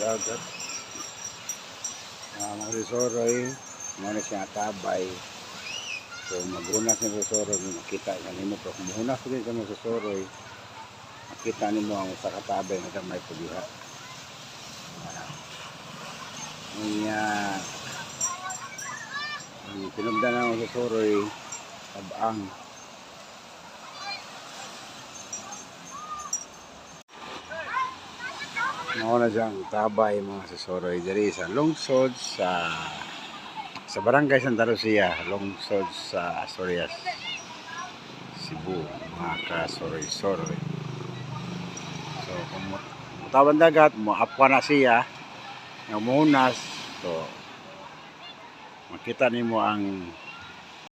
dagat. Mga resoroy, mga siya tabay. So maghunas ng resoroy, makita nimo to. Kung maghunas ko din sa mga resoroy, makita nimo ang sa katabay na may puliha. Ang pinagdala ng resoroy, tabang. Nauna siyang tabay mga sasoroy diri sa lungsod sa barangay Santa Lucia, lungsod sa Asturias, Cebu, mga kasoroy-soroy. So kung mutawan dagat, moapwa na siya, umunas, so makita nimo ang